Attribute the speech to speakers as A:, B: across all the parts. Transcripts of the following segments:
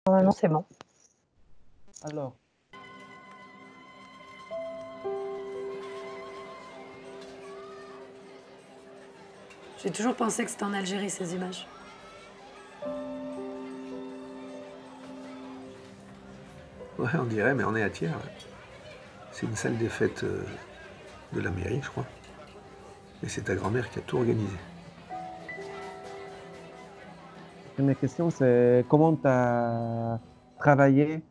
A: Normalement, c'est bon.
B: Alors,
A: J'ai toujours pensé que c'était en Algérie, ces images.
C: Ouais, on dirait, mais on est à Thiers. Ouais. C'est une salle des fêtes de la mairie, je crois. Et c'est ta grand-mère qui a tout organisé.
B: une question, c'est comment tu as travaillé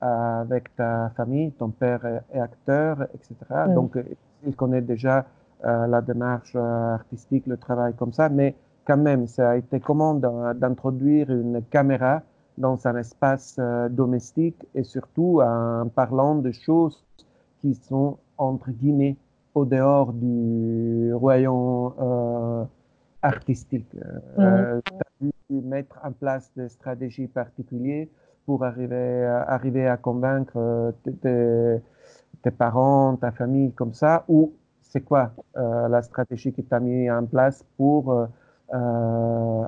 B: avec ta famille, ton père est acteur, etc. Donc, il connaît déjà la démarche artistique, le travail comme ça, mais quand même, ça a été comment d'introduire une caméra dans un espace domestique et surtout en parlant de choses qui sont, entre guillemets, au dehors du royaume artistique. Tu as dû mettre en place des stratégies particulières pour arriver à convaincre tes parents, ta famille comme ça, ou c'est quoi la stratégie que tu as mis en place pour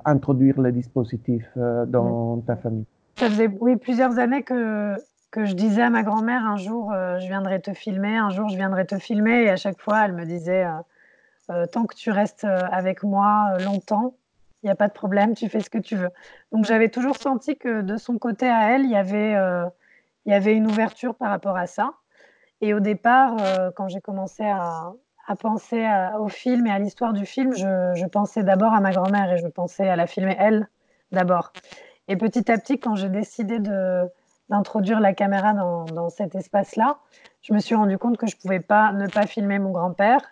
B: introduire le dispositif dans ta famille?
A: Ça faisait, oui, plusieurs années que je disais à ma grand-mère, un jour, je viendrai te filmer, un jour, je viendrai te filmer. Et à chaque fois, elle me disait, tant que tu restes avec moi longtemps, il n'y a pas de problème, tu fais ce que tu veux. Donc, j'avais toujours senti que de son côté à elle, il y avait une ouverture par rapport à ça. Et au départ, quand j'ai commencé à penser au film et à l'histoire du film, je pensais d'abord à ma grand-mère et je pensais à la filmer elle d'abord. Et petit à petit, quand j'ai décidé d'introduire la caméra dans cet espace-là, je me suis rendu compte que je ne pouvais pas ne pas filmer mon grand-père.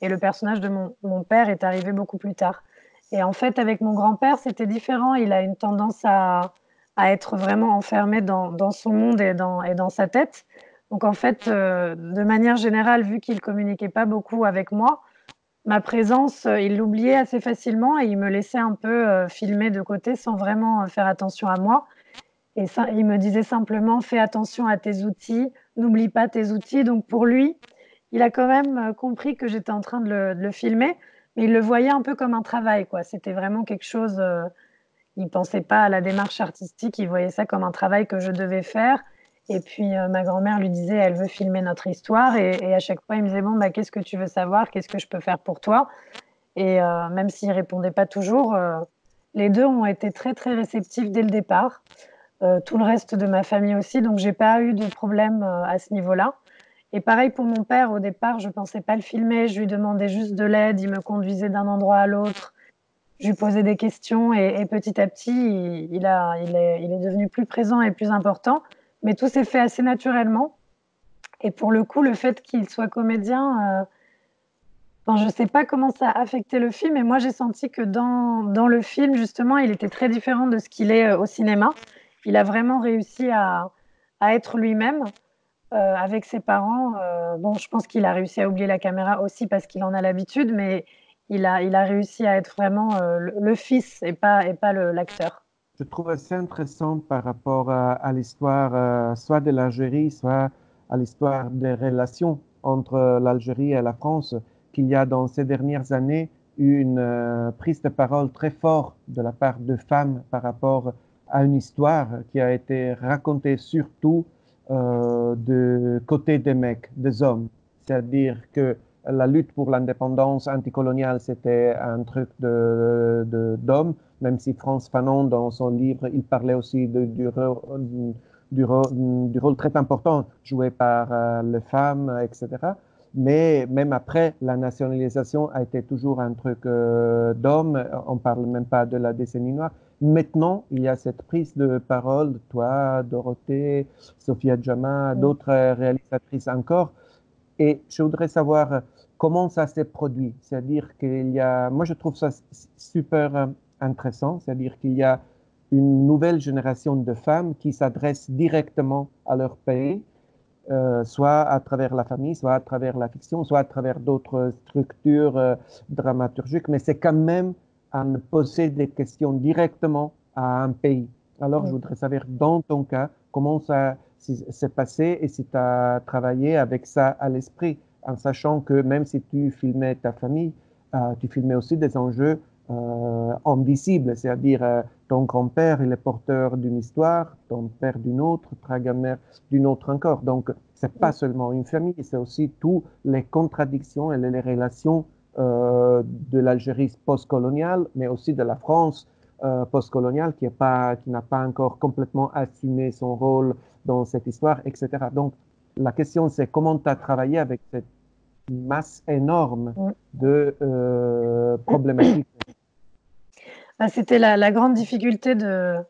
A: Et le personnage de mon père est arrivé beaucoup plus tard. Et en fait, avec mon grand-père, c'était différent. Il a une tendance à être vraiment enfermé dans son monde et dans sa tête. Donc en fait, de manière générale, vu qu'il ne communiquait pas beaucoup avec moi, ma présence, il l'oubliait assez facilement et il me laissait un peu filmer de côté sans vraiment faire attention à moi. Et ça, il me disait simplement, fais attention à tes outils, n'oublie pas tes outils. Donc pour lui, il a quand même compris que j'étais en train de le filmer, mais il le voyait un peu comme un travail, quoi. C'était vraiment quelque chose, il ne pensait pas à la démarche artistique, il voyait ça comme un travail que je devais faire. Et puis ma grand-mère lui disait, elle veut filmer notre histoire. Et à chaque fois, il me disait, bon, bah, qu'est-ce que tu veux savoir? Qu'est-ce que je peux faire pour toi? Et même s'il ne répondait pas toujours, les deux ont été très, très réceptifs dès le départ. Tout le reste de ma famille aussi, donc j'ai pas eu de problème à ce niveau-là. Et pareil pour mon père, au départ, je pensais pas le filmer, je lui demandais juste de l'aide, il me conduisait d'un endroit à l'autre, je lui posais des questions et petit à petit, il est devenu plus présent et plus important. Mais tout s'est fait assez naturellement. Et pour le coup, le fait qu'il soit comédien, enfin, je ne sais pas comment ça a affecté le film, mais moi j'ai senti que dans le film, justement, il était très différent de ce qu'il est au cinéma. Il a vraiment réussi à être lui-même avec ses parents. Bon, je pense qu'il a réussi à oublier la caméra aussi parce qu'il en a l'habitude, mais il a réussi à être vraiment le fils et pas l'acteur.
B: Je trouve assez intéressant par rapport à l'histoire soit de l'Algérie, soit à l'histoire des relations entre l'Algérie et la France, qu'il y a dans ces dernières années eu une prise de parole très forte de la part de femmes par rapport à une histoire qui a été racontée surtout de côté des mecs, des hommes. C'est-à-dire que la lutte pour l'indépendance anticoloniale, c'était un truc d'hommes, même si Frantz Fanon, dans son livre, il parlait aussi du rôle très important joué par les femmes, etc. Mais même après, la nationalisation a été toujours un truc d'homme. On ne parle même pas de la décennie noire. Maintenant, il y a cette prise de parole, toi, Dorothée, Sophia Djama, d'autres réalisatrices encore. Et je voudrais savoir comment ça s'est produit. C'est-à-dire qu'il y a, moi je trouve ça super intéressant, c'est-à-dire qu'il y a une nouvelle génération de femmes qui s'adressent directement à leur pays, soit à travers la famille, soit à travers la fiction, soit à travers d'autres structures dramaturgiques, mais c'est quand même à poser des questions directement à un pays. Alors, je voudrais savoir, dans ton cas, comment ça s'est passé et si tu as travaillé avec ça à l'esprit, en sachant que même si tu filmais ta famille, tu filmais aussi des enjeux indicible, c'est-à-dire ton grand-père, il est porteur d'une histoire, ton père d'une autre, ta grand-mère d'une autre encore. Donc, c'est pas seulement une famille, c'est aussi toutes les contradictions et les relations de l'Algérie post-coloniale, mais aussi de la France post-coloniale qui n'a pas encore complètement assumé son rôle dans cette histoire, etc. Donc, la question, c'est comment tu as travaillé avec cette masse énorme de problématiques.
A: C'était la grande difficulté de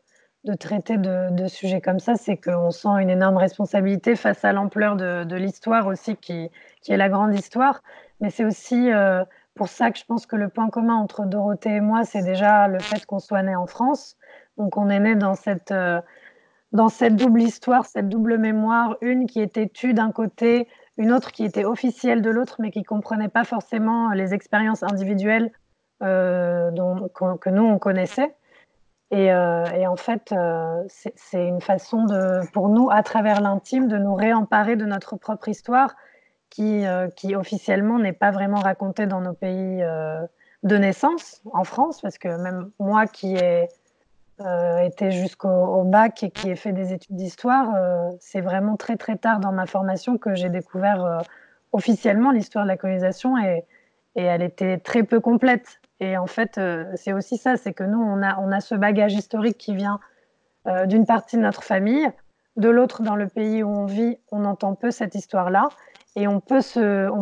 A: traiter de sujets comme ça, c'est qu'on sent une énorme responsabilité face à l'ampleur de l'histoire aussi, qui est la grande histoire. Mais c'est aussi pour ça que je pense que le point commun entre Dorothée et moi, c'est déjà le fait qu'on soit né en France. Donc on est né dans cette double histoire, cette double mémoire, une qui était tue d'un côté, une autre qui était officielle de l'autre, mais qui ne comprenait pas forcément les expériences individuelles que nous, on connaissait. Et en fait, c'est une façon pour nous, à travers l'intime, de nous réemparer de notre propre histoire qui officiellement n'est pas vraiment racontée dans nos pays de naissance, en France, parce que même moi qui ai été jusqu'au bac et qui ai fait des études d'histoire, c'est vraiment très très tard dans ma formation que j'ai découvert officiellement l'histoire de la colonisation et elle était très peu complète. Et en fait, c'est aussi ça, c'est que nous, on a ce bagage historique qui vient d'une partie de notre famille, de l'autre, dans le pays où on vit, on entend peu cette histoire-là, et on peut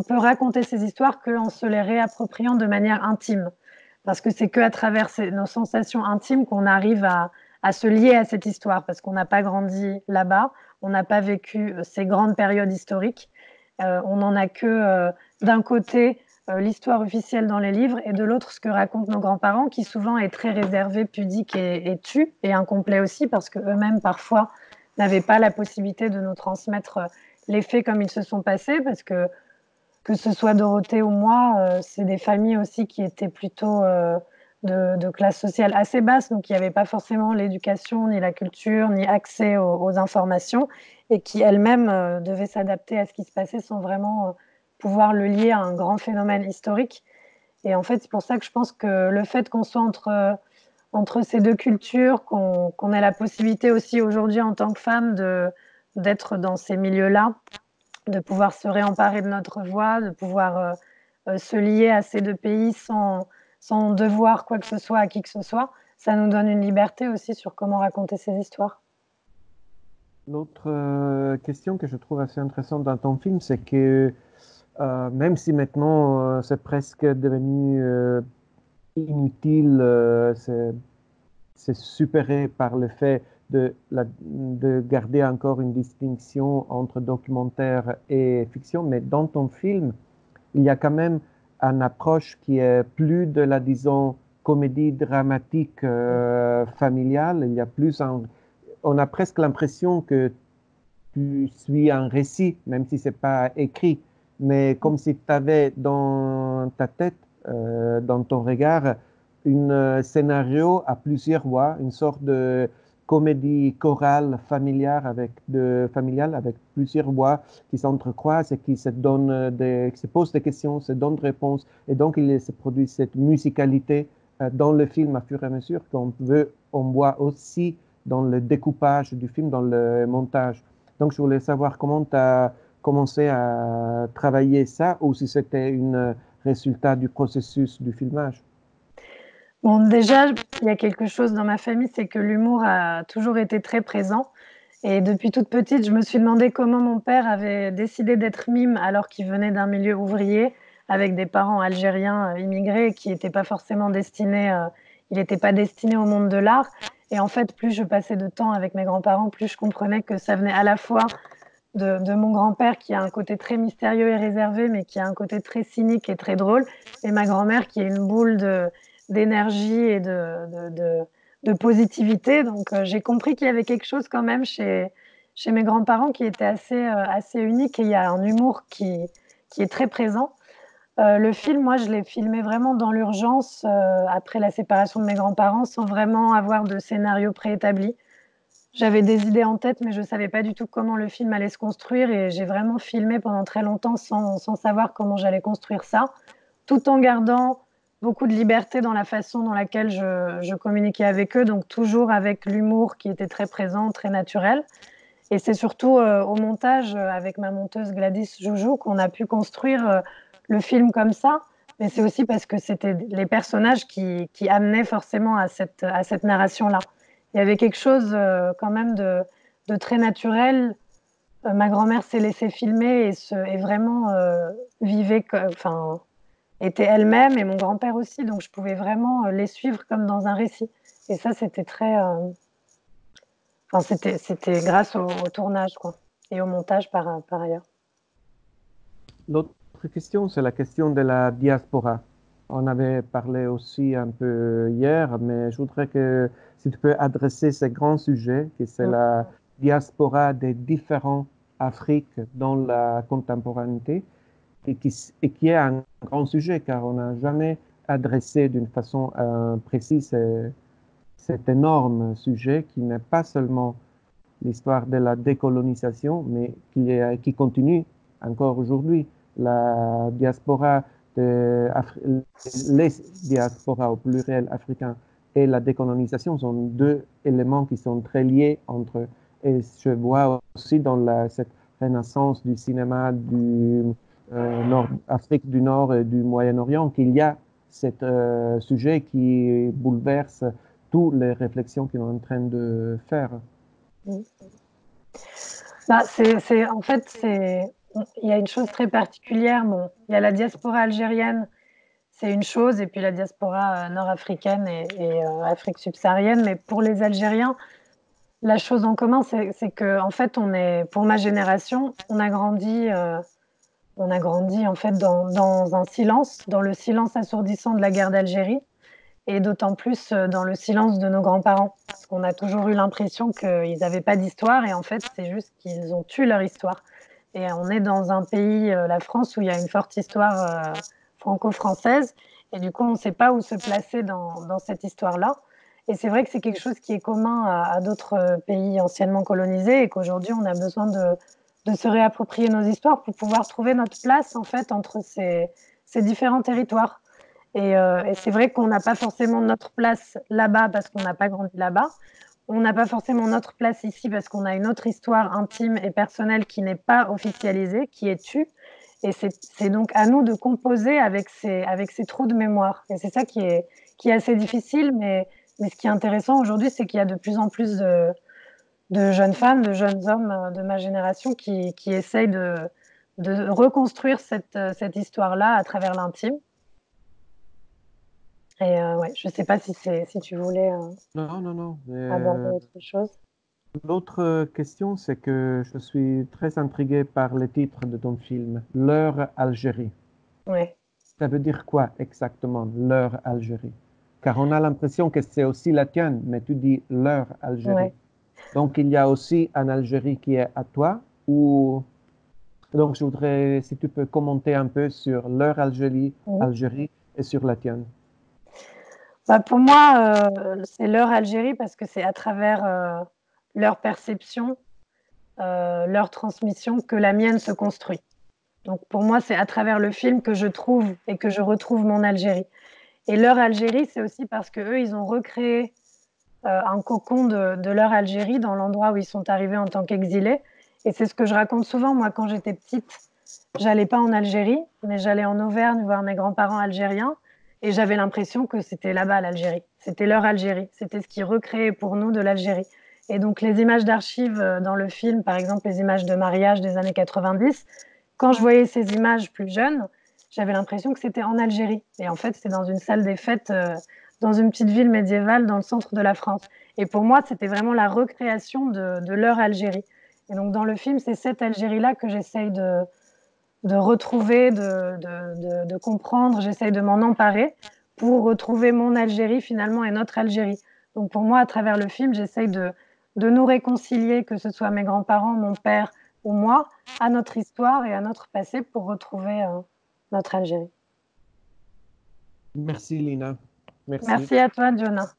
A: raconter ces histoires qu'en se les réappropriant de manière intime. Parce que c'est qu'à travers nos sensations intimes qu'on arrive à se lier à cette histoire, parce qu'on n'a pas grandi là-bas, on n'a pas vécu ces grandes périodes historiques. On n'en a que d'un côté l'histoire officielle dans les livres et de l'autre ce que racontent nos grands-parents, qui souvent est très réservé, pudique et tu, et incomplet aussi, parce qu'eux-mêmes parfois n'avaient pas la possibilité de nous transmettre les faits comme ils se sont passés, parce que ce soit Dorothée ou moi, c'est des familles aussi qui étaient plutôt de classe sociale assez basse, donc il n'y avait pas forcément l'éducation, ni la culture, ni accès aux informations, et qui elles-mêmes devaient s'adapter à ce qui se passait sans vraiment pouvoir le lier à un grand phénomène historique. Et en fait, c'est pour ça que je pense que le fait qu'on soit entre ces deux cultures, qu'on ait la possibilité aussi aujourd'hui en tant que femme d'être dans ces milieux-là, de pouvoir se réemparer de notre voix, de pouvoir se lier à ces deux pays sans devoir quoi que ce soit à qui que ce soit, ça nous donne une liberté aussi sur comment raconter ces histoires.
B: L'autre question que je trouve assez intéressante dans ton film, c'est que même si maintenant c'est presque devenu inutile, c'est supéré par le fait de garder encore une distinction entre documentaire et fiction, mais dans ton film, il y a quand même une approche qui est plus de la, disons, comédie dramatique familiale. Il y a plus on a presque l'impression que tu suis un récit, même si c'est pas écrit, mais comme si tu avais dans ta tête, dans ton regard, un scénario à plusieurs voix, une sorte de comédie chorale familiale avec plusieurs voix qui s'entrecroisent et qui se qui se posent des questions, se donnent des réponses. Et donc, il se produit cette musicalité dans le film à fur et à mesure on voit aussi dans le découpage du film, dans le montage. Donc, je voulais savoir comment tu as commencé à travailler ça ou si c'était un résultat du processus du filmage.
A: Bon, déjà, il y a quelque chose dans ma famille, c'est que l'humour a toujours été très présent. Et depuis toute petite, je me suis demandé comment mon père avait décidé d'être mime alors qu'il venait d'un milieu ouvrier avec des parents algériens immigrés qui n'étaient pas forcément destinés, il n'était pas destiné au monde de l'art. Et en fait, plus je passais de temps avec mes grands-parents, plus je comprenais que ça venait à la fois de mon grand-père qui a un côté très mystérieux et réservé, mais qui a un côté très cynique et très drôle, et ma grand-mère qui est une boule d'énergie et de positivité. Donc j'ai compris qu'il y avait quelque chose quand même chez mes grands-parents qui était assez unique, et il y a un humour qui est très présent. Le film, moi, je l'ai filmé vraiment dans l'urgence, après la séparation de mes grands-parents, sans vraiment avoir de scénario préétabli. J'avais des idées en tête, mais je ne savais pas du tout comment le film allait se construire, et j'ai vraiment filmé pendant très longtemps sans savoir comment j'allais construire ça, tout en gardant beaucoup de liberté dans la façon dans laquelle je communiquais avec eux, donc toujours avec l'humour qui était très présent, très naturel. Et c'est surtout au montage, avec ma monteuse Gladys Joujou, qu'on a pu construire le film comme ça. Mais c'est aussi parce que c'était les personnages qui amenaient forcément à cette narration-là. Il y avait quelque chose quand même de très naturel. Ma grand-mère s'est laissée filmer et vraiment vivait, enfin, était elle-même, et mon grand-père aussi. Donc je pouvais vraiment les suivre comme dans un récit. Et ça, c'était très... Enfin, c'était grâce au tournage, quoi, et au montage par ailleurs.
B: L'autre question, c'est la question de la diaspora. On avait parlé aussi un peu hier, mais je voudrais que si tu peux adresser ce grand sujet, que c'est la diaspora des différentes Afriques dans la contemporanéité, et qui est un grand sujet, car on n'a jamais adressé d'une façon précise cet énorme sujet qui n'est pas seulement l'histoire de la décolonisation, mais qui continue encore aujourd'hui. La diaspora, les diasporas au pluriel africains et la décolonisation sont deux éléments qui sont très liés entre eux. Et je vois aussi dans cette renaissance du cinéma du Afrique du Nord et du Moyen-Orient qu'il y a ce sujet qui bouleverse toutes les réflexions qu'on est en train de faire.
A: Bah, en fait, il y a une chose très particulière. Bon, il y a la diaspora algérienne, c'est une chose, et puis la diaspora nord-africaine et Afrique subsaharienne. Mais pour les Algériens, la chose en commun, c'est que, en fait, pour ma génération, on a grandi en fait dans un silence, dans le silence assourdissant de la guerre d'Algérie, et d'autant plus dans le silence de nos grands-parents, parce qu'on a toujours eu l'impression qu'ils n'avaient pas d'histoire, et en fait, c'est juste qu'ils ont tué leur histoire. Et on est dans un pays, la France, où il y a une forte histoire franco-française, et du coup, on ne sait pas où se placer dans cette histoire-là. Et c'est vrai que c'est quelque chose qui est commun à d'autres pays anciennement colonisés, et qu'aujourd'hui, on a besoin de se réapproprier nos histoires pour pouvoir trouver notre place, en fait, entre ces différents territoires. Et c'est vrai qu'on n'a pas forcément notre place là-bas parce qu'on n'a pas grandi là-bas. On n'a pas forcément notre place ici parce qu'on a une autre histoire intime et personnelle qui n'est pas officialisée, qui est tue. Et c'est donc à nous de composer avec ces trous de mémoire. Et c'est ça qui est assez difficile, mais ce qui est intéressant aujourd'hui, c'est qu'il y a de plus en plus de jeunes femmes, de jeunes hommes de ma génération qui essayent de reconstruire cette histoire-là à travers l'intime. Et ouais, je ne sais pas si tu voulais
B: Non.
A: aborder autre chose.
B: L'autre question, c'est que je suis très intrigué par le titre de ton film, Leur Algérie.
A: Ouais.
B: Ça veut dire quoi exactement, Leur Algérie? Car on a l'impression que c'est aussi la tienne, mais tu dis Leur Algérie.
A: Ouais.
B: Donc il y a aussi une Algérie qui est à toi, ou... Donc je voudrais, si tu peux commenter un peu sur Leur Algérie, Algérie et sur la tienne.
A: Bah, pour moi, c'est leur Algérie parce que c'est à travers leur perception, leur transmission que la mienne se construit. Donc pour moi, c'est à travers le film que je trouve et que je retrouve mon Algérie. Et leur Algérie, c'est aussi parce qu'eux, ils ont recréé un cocon de leur Algérie dans l'endroit où ils sont arrivés en tant qu'exilés. Et c'est ce que je raconte souvent. Moi, quand j'étais petite, j'allais pas en Algérie, mais j'allais en Auvergne voir mes grands-parents algériens. Et j'avais l'impression que c'était là-bas l'Algérie. C'était leur Algérie. C'était ce qui recréait pour nous de l'Algérie. Et donc les images d'archives dans le film, par exemple les images de mariage des années 90, quand je voyais ces images plus jeunes, j'avais l'impression que c'était en Algérie. Et en fait, c'est dans une salle des fêtes, dans une petite ville médiévale dans le centre de la France. Et pour moi, c'était vraiment la recréation de leur Algérie. Et donc dans le film, c'est cette Algérie-là que j'essaye de retrouver, de comprendre, j'essaye de m'en emparer pour retrouver mon Algérie finalement et notre Algérie. Donc pour moi, à travers le film, j'essaye de nous réconcilier, que ce soit mes grands-parents, mon père ou moi, à notre histoire et à notre passé pour retrouver notre Algérie.
B: Merci Lina. Merci.
A: Merci à toi, Jonah.